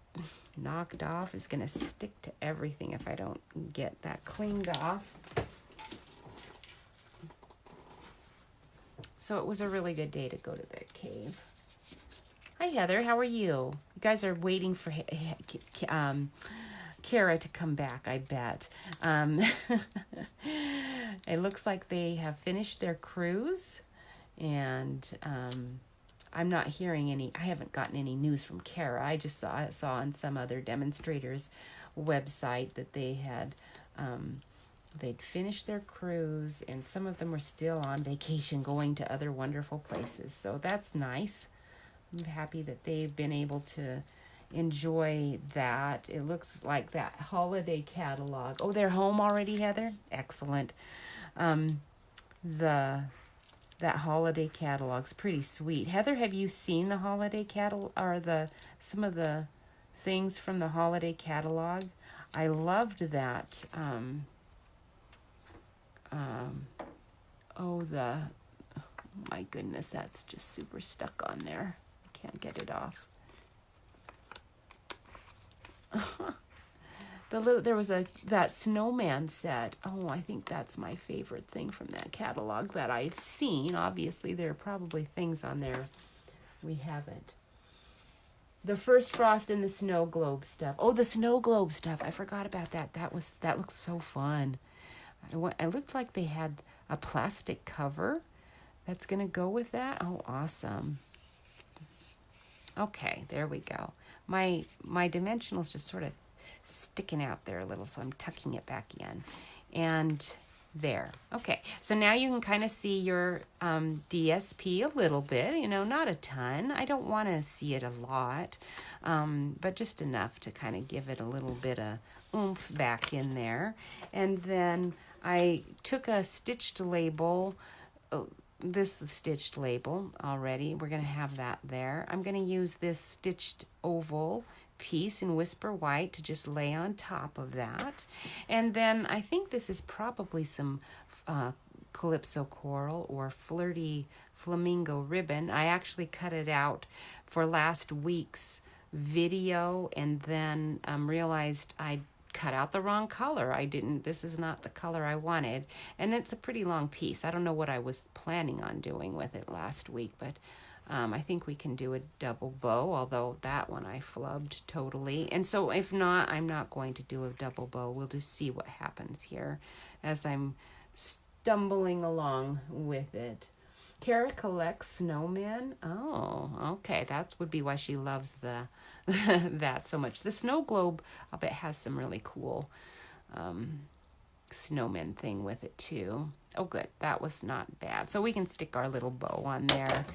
knocked off is going to stick to everything if I don't get that cleaned off. So it was a really good day to go to the cave. Hi, Heather. How are you? You guys are waiting for Kara to come back, I bet. It looks like they have finished their cruise, and I'm not hearing any. I haven't gotten any news from Kara. I just saw on some other demonstrators' website that they had they'd finished their cruise, and some of them were still on vacation, going to other wonderful places. So that's nice. I'm happy that they've been able to enjoy that. It looks like that holiday catalog. Oh, they're home already, Heather? Excellent. That holiday catalog's pretty sweet. Heather, have you seen the holiday catalog or some of the things from the holiday catalog? I loved that. Oh my goodness, that's just super stuck on there. Can't get it off. there was that snowman set. Oh, I think that's my favorite thing from that catalog that I've seen. Obviously, there are probably things on there we haven't. The first frost and the snow globe stuff. Oh, the snow globe stuff. I forgot about that. That looks so fun. It looked like they had a plastic cover that's going to go with that. Oh, awesome. Okay, there we go. My dimensional's just sort of sticking out there a little, so I'm tucking it back in. And there. Okay, so now you can kind of see your DSP a little bit, you know, not a ton. I don't want to see it a lot, but just enough to kind of give it a little bit of oomph back in there. And then I took a stitched label. This is stitched label already. We're going to have that there. I'm going to use this stitched oval piece in Whisper White to just lay on top of that. And then I think this is probably some Calypso Coral or Flirty Flamingo ribbon. I actually cut it out for last week's video and then realized I cut out the wrong color. This is not the color I wanted. And it's a pretty long piece. I don't know what I was planning on doing with it last week, but I think we can do a double bow, although that one I flubbed totally. And so if not, I'm not going to do a double bow. We'll just see what happens here as I'm stumbling along with it. Kara collects snowmen. Oh, okay. That would be why she loves that so much. The snow globe, I'll bet, has some really cool snowman thing with it too. Oh, good. That was not bad. So we can stick our little bow on there,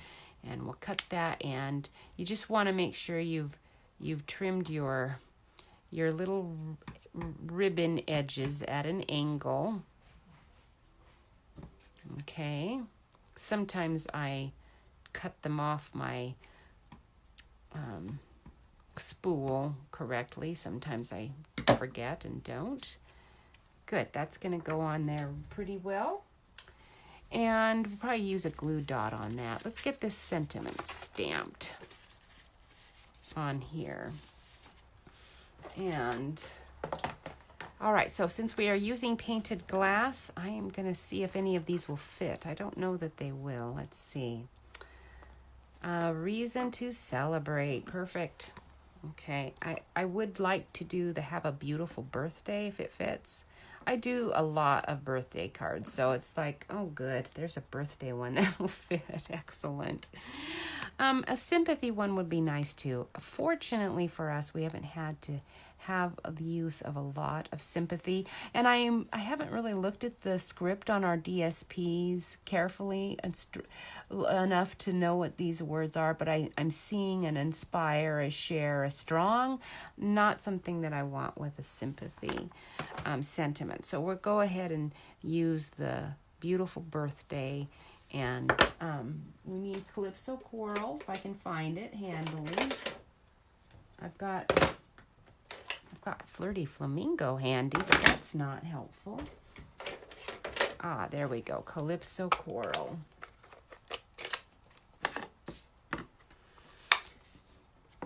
and we'll cut that. And you just want to make sure you've trimmed your little ribbon edges at an angle. Okay. Sometimes I cut them off my spool correctly. Sometimes I forget and don't. Good, that's going to go on there pretty well. And we'll probably use a glue dot on that. Let's get this sentiment stamped on here. And all right, so since we are using painted glass, I am going to see if any of these will fit. I don't know that they will. Let's see. Reason to celebrate. Perfect. Okay, I would like to have a beautiful birthday if it fits. I do a lot of birthday cards, so it's like, oh, good. There's a birthday one that will fit. Excellent. A sympathy one would be nice too. Fortunately for us, we haven't had to have the use of a lot of sympathy, and I haven't really looked at the script on our DSPs carefully enough to know what these words are, but I'm seeing an inspire, a share, a strong, not something that I want with a sympathy sentiment. So we'll go ahead and use the beautiful birthday. And we need Calypso Coral, if I can find it handily. I've got Flirty Flamingo handy, but that's not helpful. Ah, there we go, Calypso Coral.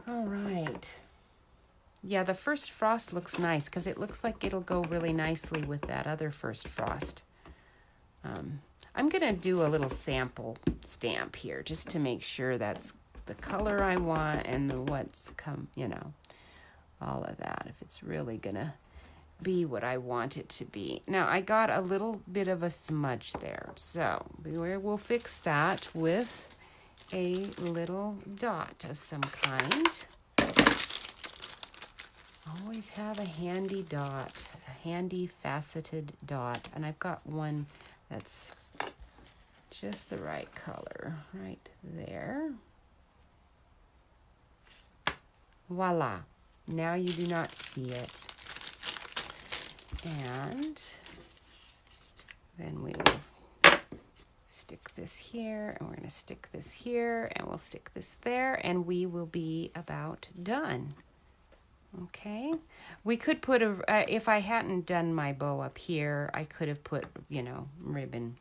All right. Yeah, the first frost looks nice because it looks like it'll go really nicely with that other first frost. I'm going to do a little sample stamp here just to make sure that's the color I want and what's all of that, if it's really going to be what I want it to be. Now, I got a little bit of a smudge there, so we'll fix that with a little dot of some kind. Always have a handy dot, a handy faceted dot, and I've got one that's just the right color right there. Voila. Now you do not see it. And then we will stick this here, and we're going to stick this here, and we'll stick this there, and we will be about done. Okay, we could put if I hadn't done my bow up here, I could have put, ribbon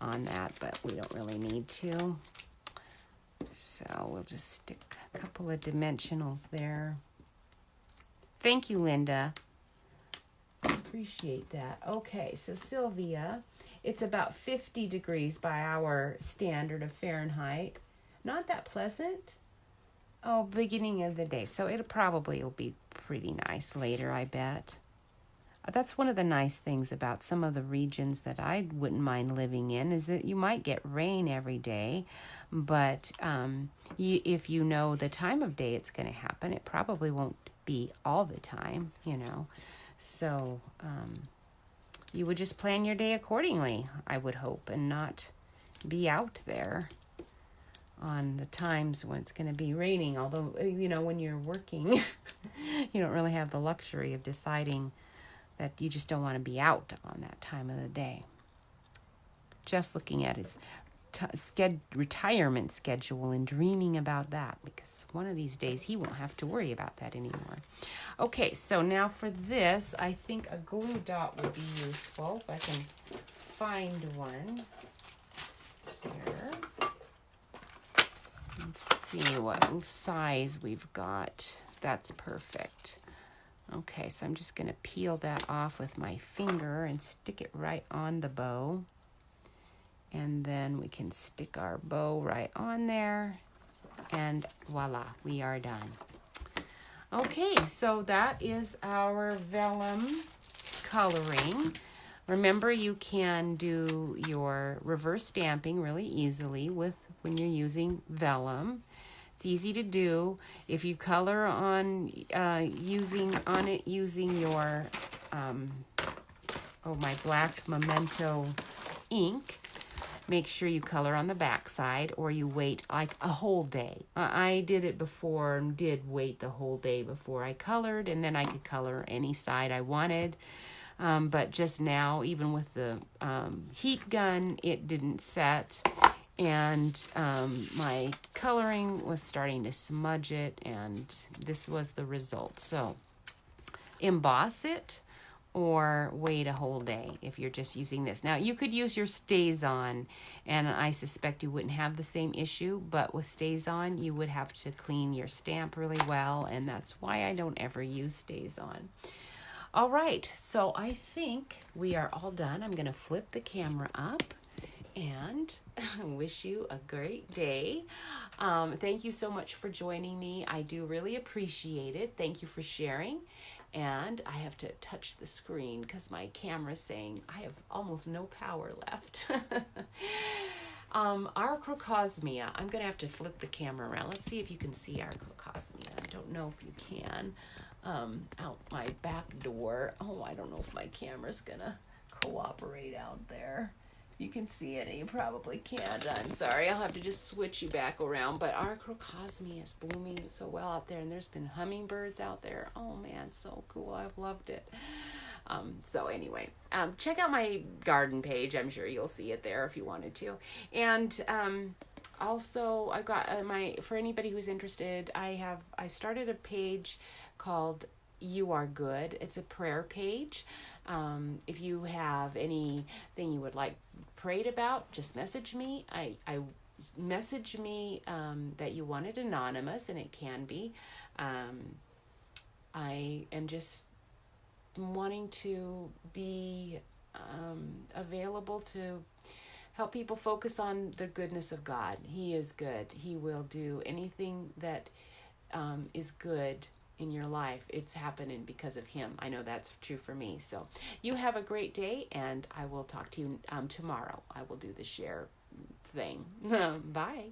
on that, but we don't really need to. So we'll just stick a couple of dimensionals there. Thank you, Linda. Appreciate that. Okay, so Sylvia, it's about 50 degrees by our standard of Fahrenheit. Not that pleasant. Oh, beginning of the day. So it probably will be pretty nice later, I bet. That's one of the nice things about some of the regions that I wouldn't mind living in is that you might get rain every day, but if you know the time of day it's going to happen, it probably won't be all the time, you know. So you would just plan your day accordingly, I would hope, and not be out there on the times when it's going to be raining. Although, you know, when you're working, you don't really have the luxury of deciding that you just don't want to be out on that time of the day. Jeff's looking at his retirement schedule and dreaming about that because one of these days he won't have to worry about that anymore. Okay, so now for this, I think a glue dot would be useful if I can find one. There. Let's see what size we've got. That's perfect. Okay, so I'm just going to peel that off with my finger and stick it right on the bow. And then we can stick our bow right on there. And voila, we are done. Okay, so that is our vellum coloring. Remember, you can do your reverse stamping really easily when you're using vellum. It's easy to do. If you color on using your my black Memento ink, make sure you color on the back side, or you wait like a whole day. I did it before and did wait the whole day before I colored, and then I could color any side I wanted. But just now, even with the heat gun, it didn't set. And my coloring was starting to smudge it, and this was the result. So emboss it or wait a whole day if you're just using this. Now, you could use your StazOn, and I suspect you wouldn't have the same issue, but with StazOn, you would have to clean your stamp really well, and that's why I don't ever use StazOn. All right, so I think we are all done. I'm going to flip the camera up and wish you a great day. Thank you so much for joining me. I do really appreciate it. Thank you for sharing. And I have to touch the screen because my camera's saying I have almost no power left. Our crocosmia, I'm going to have to flip the camera around. Let's see if you can see our crocosmia. I don't know if you can. Out my back door. Oh, I don't know if my camera's going to cooperate out there. You can see it, and you probably can't. I'm sorry. I'll have to just switch you back around. But our crocosmia is blooming so well out there, and there's been hummingbirds out there. Oh, man, so cool. I've loved it. So anyway, check out my garden page. I'm sure you'll see it there if you wanted to. And also, I've got for anybody who's interested, I started a page called You Are Good. It's a prayer page. If you have anything you would like prayed about, just message me. I message me that you want it anonymous, and it can be. I am just wanting to be available to help people focus on the goodness of God. He is good. He will do anything that is good in your life. It's happening because of him. I know that's true for me. So you have a great day, and I will talk to you tomorrow. I will do the share thing. Bye.